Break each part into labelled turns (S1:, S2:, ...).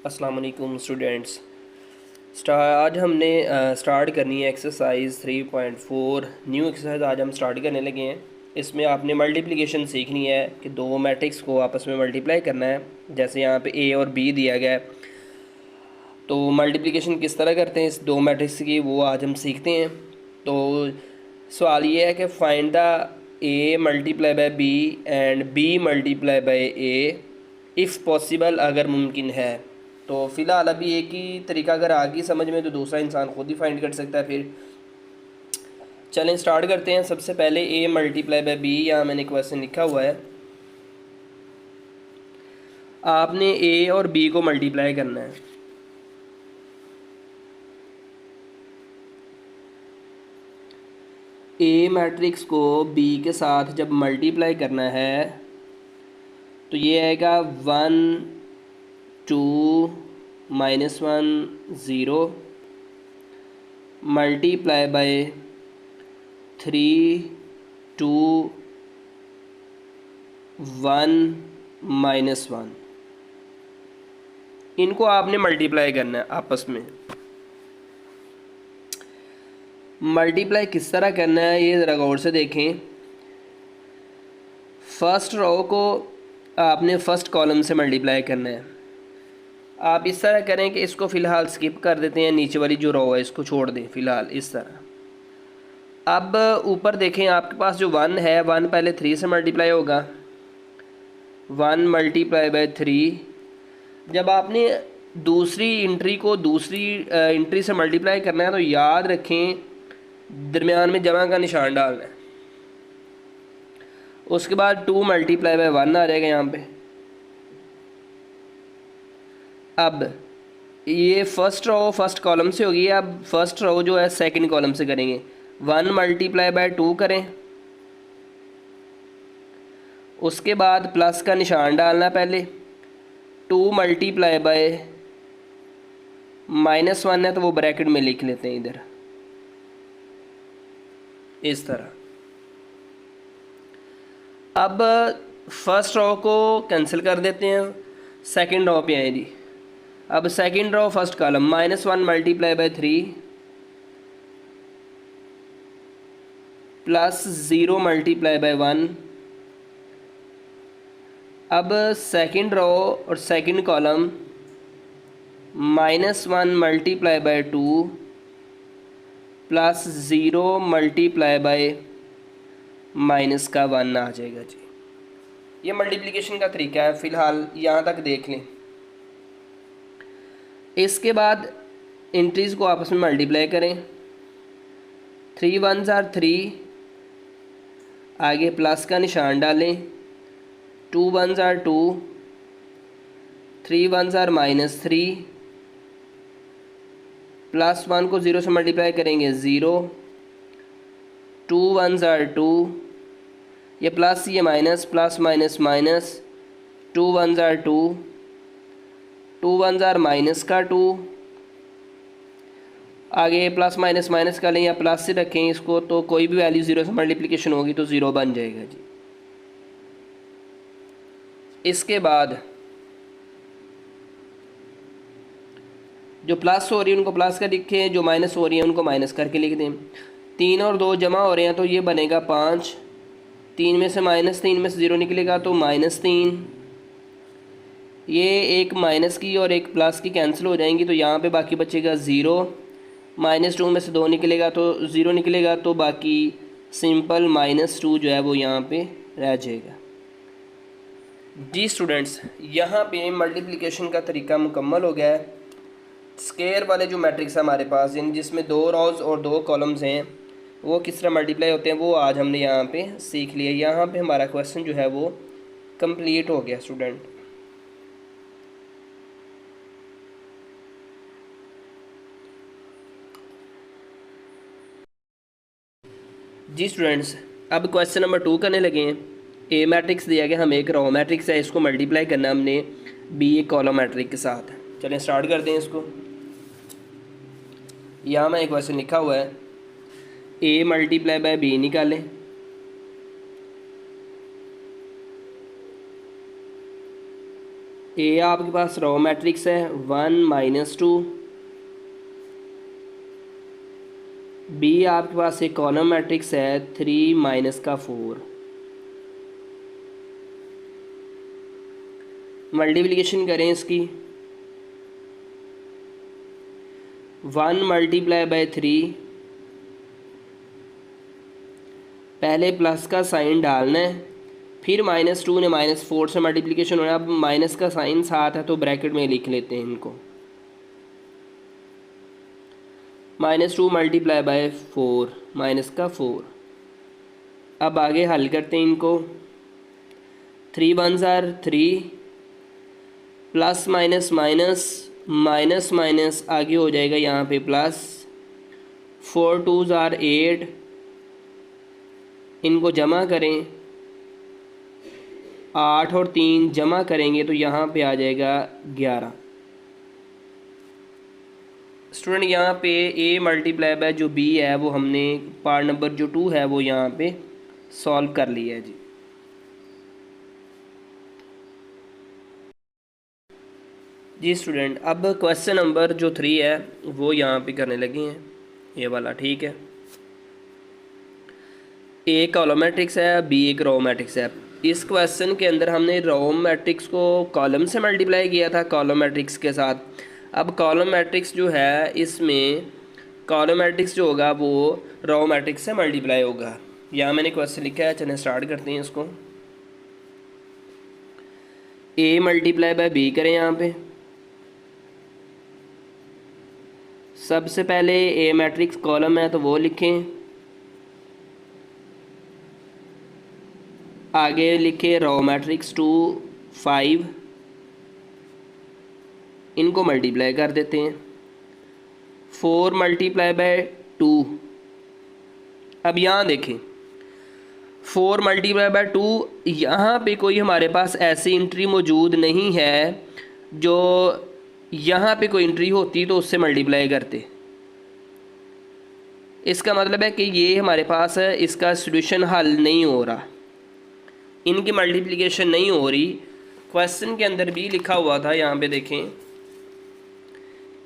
S1: अस्सलाम वालेकुम स्टूडेंट्स। आज हमने स्टार्ट करनी है एक्सरसाइज 3.4। न्यू एक्सरसाइज आज हम स्टार्ट करने लगे हैं। इसमें आपने मल्टीप्लिकेशन सीखनी है कि दो मैट्रिक्स को आपस में मल्टीप्लाई करना है। जैसे यहाँ पे ए और बी दिया गया है, तो मल्टीप्लिकेशन किस तरह करते हैं इस दो मैट्रिक्स की, वो आज हम सीखते हैं। तो सवाल ये है कि find the A multiply by B and B multiply by A if possible, अगर मुमकिन है। तो फ़िलहाल अभी एक ही तरीका अगर आ गई समझ में तो दूसरा इंसान खुद ही फाइंड कर सकता है। फिर चलें स्टार्ट करते हैं। सबसे पहले ए मल्टीप्लाई बाय बी, यहाँ मैंने क्वेश्चन लिखा हुआ है। आपने ए और बी को मल्टीप्लाई करना है। ए मैट्रिक्स को बी के साथ जब मल्टीप्लाई करना है तो ये आएगा 1 2 -1 0 मल्टीप्लाई बाय 3 2 1 -1। इनको आपने मल्टीप्लाई करना है आपस में। मल्टीप्लाई किस तरह करना है ये ज़रा गौर से देखें। फर्स्ट रो को आपने फ़र्स्ट कॉलम से मल्टीप्लाई करना है। आप इस तरह करें कि इसको फ़िलहाल स्किप कर देते हैं, नीचे वाली जो रो है इसको छोड़ दें फ़िलहाल इस तरह। अब ऊपर देखें, आपके पास जो 1 है, 1 पहले 3 से मल्टीप्लाई होगा। 1 मल्टीप्लाई बाय 3। जब आपने दूसरी इंट्री को दूसरी इंट्री से मल्टीप्लाई करना है तो याद रखें दरमियान में जमा का निशान डालना है। उसके बाद 2 मल्टीप्लाई बाय 1 आ जाएगा यहाँ पे। अब ये फर्स्ट रो फर्स्ट कॉलम से होगी, अब फर्स्ट रो जो है सेकंड कॉलम से करेंगे। 1 मल्टीप्लाई बाय 2 करें, उसके बाद प्लस का निशान डालना पहले। 2 मल्टीप्लाई बाय -1 है तो वो ब्रैकेट में लिख लेते हैं इधर इस तरह। अब फर्स्ट रो को कैंसिल कर देते हैं, सेकंड रो पे आए जी। अब second row first column -1 multiply by 3 plus 0 multiply by 1। अब सेकंड रो और second column -1 multiply by 2 plus 0 multiply by minus का 1 आ जाएगा जी। ये मल्टीप्लिकेशन का तरीका है, फ़िलहाल यहाँ तक देख लें। इसके बाद इंट्रीज़ को आपस में मल्टीप्लाई करें। 3 1s are 3, आगे प्लस का निशान डालें। 2 1s are 2, 3 1s are -3, plus 1 को 0 से मल्टीप्लाई करेंगे 0, 2 1s are 2, ये प्लस ये minus, plus minus minus, 2 1s are 2, 2 1s are minus का 2, आगे प्लस माइनस माइनस का लें या प्लस से रखें इसको, तो कोई भी वैल्यू 0 से मल्टीप्लिकेशन होगी तो 0 बन जाएगा जी। इसके बाद जो प्लस हो रही है उनको प्लस का लिखें, जो माइनस हो रही है उनको माइनस करके लिख दें। 3 और 2 जमा हो रहे हैं तो ये बनेगा 5। 3 में से -3 निकलेगा तो -3। ये एक माइनस की और एक प्लस की कैंसिल हो जाएंगी तो यहाँ पे बाकी बचेगा 0। -2 में से 2 निकलेगा तो 0 निकलेगा, तो बाकी सिंपल -2 जो है वो यहाँ पे रह जाएगा जी। स्टूडेंट्स, यहाँ पे मल्टीप्लिकेशन का तरीका मुकम्मल हो गया है। स्क्वायर वाले जो मैट्रिक्स है हमारे पास, यानी जिसमें 2 रोज और 2 कॉलम्स हैं, वो किस तरह मल्टीप्लाई होते हैं वो आज हमने यहाँ पे सीख लिया। यहाँ पे हमारा क्वेश्चन जो है वो कंप्लीट हो गया स्टूडेंट। जी स्टूडेंट्स, अब क्वेश्चन नंबर 2 करने लगे हैं। ए मैट्रिक्स दिया गया, हमें एक रो मैट्रिक्स है, इसको मल्टीप्लाई करना हमने बी एक कॉलम मैट्रिक्स के साथ। चलें स्टार्ट करते हैं इसको। यहाँ मैं एक क्वेश्चन लिखा हुआ है, ए मल्टीप्लाई बाय बी निकालें। ए आपके पास रो मैट्रिक्स है 1 - 2, बी आपके पास एक कॉलम मैट्रिक्स है 3 - 4। मल्टीप्लिकेशन करें इसकी, 1 × 3, पहले प्लस का साइन डालना है, फिर -2 ने -4 से मल्टीप्लिकेशन होना है। अब माइनस का साइन साथ है तो ब्रैकेट में लिख लेते हैं इनको, -2 × 4 -4। अब आगे हल करते हैं इनको, 3 1s are 3, plus minus minus minus minus आगे हो जाएगा यहाँ पे प्लस, 4 2s are 8, इनको जमा करें, 8 और 3 जमा करेंगे तो यहाँ पे आ जाएगा 11। स्टूडेंट यहाँ पे a मल्टीप्लाई बाय जो b है वो हमने पार्ट नंबर जो 2 है वो यहाँ पे सॉल्व कर लिया है जी। जी स्टूडेंट, अब क्वेश्चन नंबर जो 3 है वो यहाँ पे करने लगे हैं, ये वाला, ठीक है। ए कॉलम मैट्रिक्स है, बी एक रो मैट्रिक्स है। इस क्वेश्चन के अंदर हमने रो मैट्रिक्स को कॉलम से मल्टीप्लाई किया था कॉलम मैट्रिक्स के साथ। अब कॉलम मैट्रिक्स जो है इसमें कॉलम मैट्रिक्स जो होगा वो रो मैट्रिक्स से मल्टीप्लाई होगा। यहाँ मैंने क्वेश्चन लिखा है, चलिए स्टार्ट करते हैं इसको। ए मल्टीप्लाई बाय बी करें यहाँ पे। सबसे पहले ए मैट्रिक्स कॉलम है तो वो लिखें, आगे लिखे रो मैट्रिक्स 2 5, इनको मल्टीप्लाई कर देते हैं, 4 × 2। अब यहाँ देखें 4 × 2, यहाँ पे कोई हमारे पास ऐसी एंट्री मौजूद नहीं है, जो यहाँ पे कोई एंट्री होती तो उससे मल्टीप्लाई करते। इसका मतलब है कि ये हमारे पास इसका सॉल्यूशन हल नहीं हो रहा, इनकी मल्टीप्लिकेशन नहीं हो रही। क्वेश्चन के अंदर भी लिखा हुआ था, यहाँ पे देखें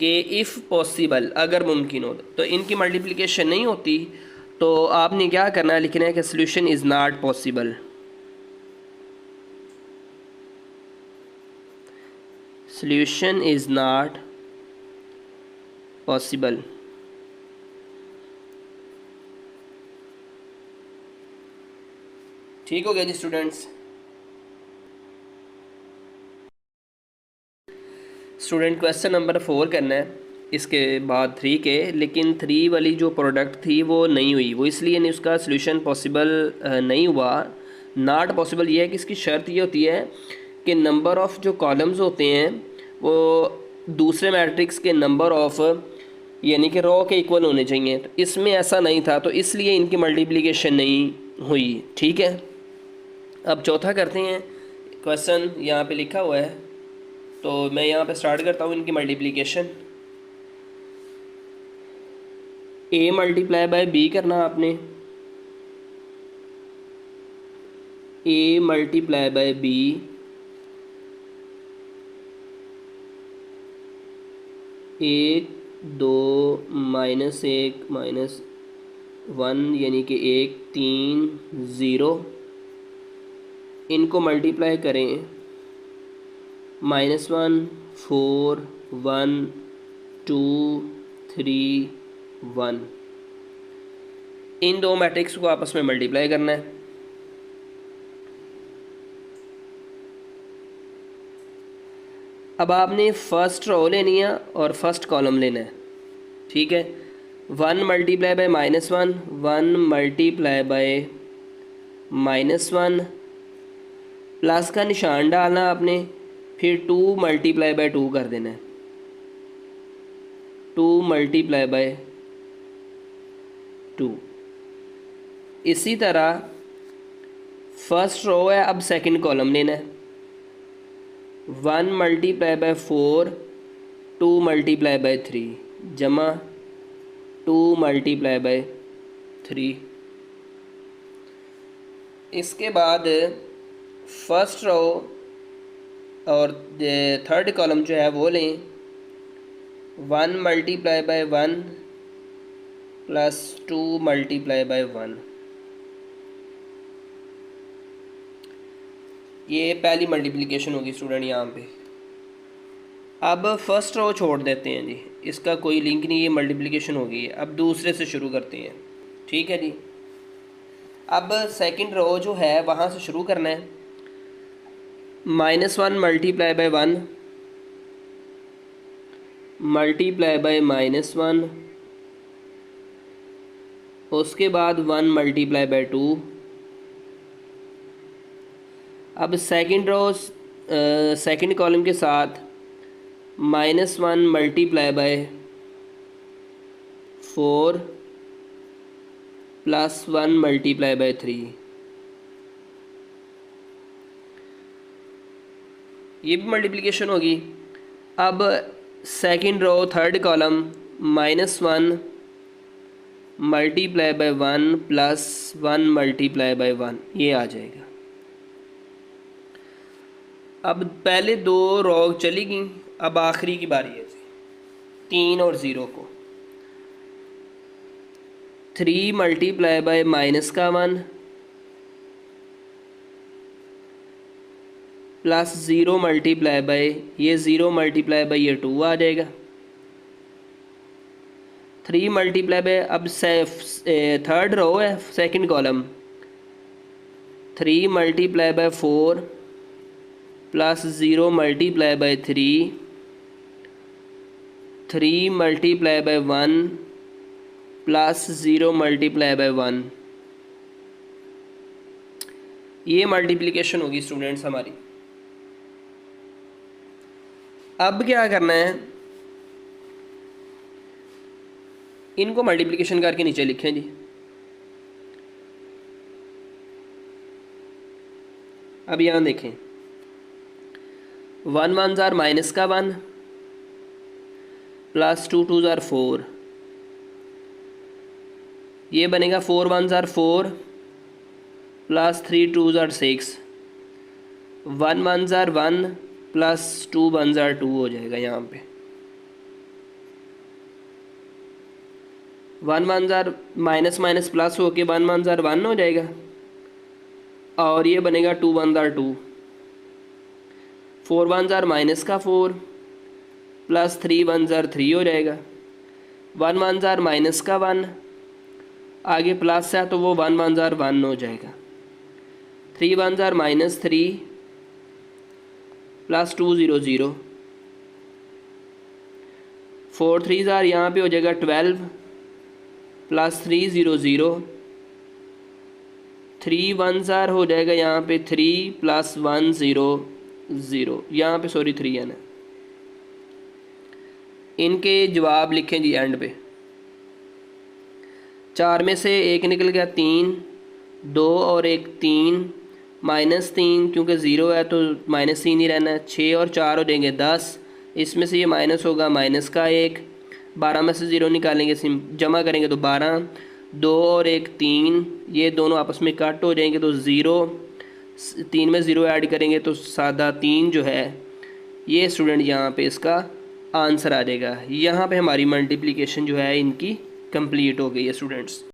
S1: कि इफ़ पॉसिबल, अगर मुमकिन हो तो इनकी मल्टीप्लिकेशन नहीं होती, तो आपने क्या करना है, लिखना है कि solution is not possible. Solution is not possible. ठीक हो गया जी स्टूडेंट्स। स्टूडेंट क्वेश्चन नंबर 4 करना है इसके बाद 3 के, लेकिन 3 वाली जो प्रोडक्ट थी वो नहीं हुई, वो इसलिए नहीं, उसका सॉल्यूशन पॉसिबल नहीं हुआ। नॉट पॉसिबल ये है कि इसकी शर्त ये होती है कि नंबर ऑफ़ जो कॉलम्स होते हैं वो दूसरे मैट्रिक्स के नंबर ऑफ़ यानी कि रो के इक्वल होने चाहिए। तो इसमें ऐसा नहीं था, तो इसलिए इनकी मल्टीप्लिकेशन नहीं हुई, ठीक है। अब चौथा करते हैं, क्वेश्चन यहाँ पे लिखा हुआ है, तो मैं यहाँ पे स्टार्ट करता हूँ इनकी multiplication. A multiply by B करना आपने, ए मल्टीप्लाई बाय बी, एक 2 -1 -1 यानी कि 1 3 0, इनको मल्टीप्लाई करें, -1 4 1 2 3 1, इन दो मैट्रिक्स को आपस में मल्टीप्लाई करना है। अब आपने फर्स्ट रो लेनी है और फर्स्ट कॉलम लेना है, ठीक है। 1 × -1, 1 × -1, प्लस का निशान डालना आपने, फिर 2 × 2 कर देना है, 2 × 2। इसी तरह फर्स्ट रो है, अब सेकंड कॉलम लेना है, 1 × 4, 2 × 3 जमा 2 × 3। इसके बाद फर्स्ट रो और थर्ड कॉलम जो है वो लें, 1 multiply by 1 plus 2 multiply by 1। ये पहली मल्टीप्लिकेशन होगी स्टूडेंट यहाँ पे। अब फर्स्ट रो छोड़ देते हैं जी, इसका कोई लिंक नहीं, ये मल्टीप्लिकेशन होगी। अब दूसरे से शुरू करते हैं, ठीक है जी। अब सेकंड रो जो है वहाँ से शुरू करना है। -1 मल्टीप्लाई बाय 1 मल्टीप्लाई बाय -1, उसके बाद 1 मल्टीप्लाई बाय 2। अब सेकंड रो सेकंड कॉलम के साथ -1 multiply by 4 plus 1 multiply by 3। ये भी मल्टीप्लिकेशन होगी। अब second row third column -1 multiply by 1 plus 1 multiply by 1, ये आ जाएगा। अब पहले दो रो चली गई, अब आखिरी की बारी है 3 और 0 को। 3 multiply by -1 plus 0 multiply bye ये 0 मल्टीप्लाई बाय ये 2 आ जाएगा। 3 मल्टीप्लाई बाय, अब थर्ड रो है second column, 3 multiply by 4 plus 0 multiply by 3, 3 multiply by 1 plus 0 multiply by 1। ये मल्टीप्लिकेशन होगी स्टूडेंट्स हमारी। अब क्या करना है, इनको मल्टीप्लिकेशन करके नीचे लिखें जी। अब यहाँ देखें, 1 1 जार -1 प्लस 2 2 जार 4, ये बनेगा 4 1 jar 4 plus 3 2 jar 6, 1 1 jar 1 plus 2 1 jar 2 हो जाएगा। यहाँ पे 1 1 जार माइनस माइनस प्लस होके 1 1 जार 1 हो जाएगा, और ये बनेगा 2 1 जार 2, 4 1 जार -4 प्लस 3 1 जार 3 हो जाएगा। 1 1 जार -1, आगे प्लस है तो वो 1 1 जार 1 हो जाएगा। 3 1 जार -3 प्लस 2 0 0, 4 3 जार यहाँ पे हो जाएगा 12 प्लस 3 0 0, 3 1 जार हो जाएगा यहाँ पे 3 प्लस 1 0 0, यहाँ पे सॉरी 3 है ना। इनके जवाब लिखें जी एंड पे। 4 में से 1 निकल गया 3, 2 और 1 3, -3 क्योंकि 0 है तो -3 ही रहना है। 6 और 4 हो जाएंगे 10, इसमें से ये माइनस होगा माइनस का 1, 12 में से 0 निकालेंगे, जमा करेंगे तो 12, 2 और 1 3, ये दोनों आपस में कट हो जाएंगे तो 0, 3 में 0 ऐड करेंगे तो सादा 3 जो है ये स्टूडेंट यहाँ पे इसका आंसर आ जाएगा। यहाँ पे हमारी मल्टीप्लिकेशन जो है इनकी कंप्लीट हो गई है स्टूडेंट्स।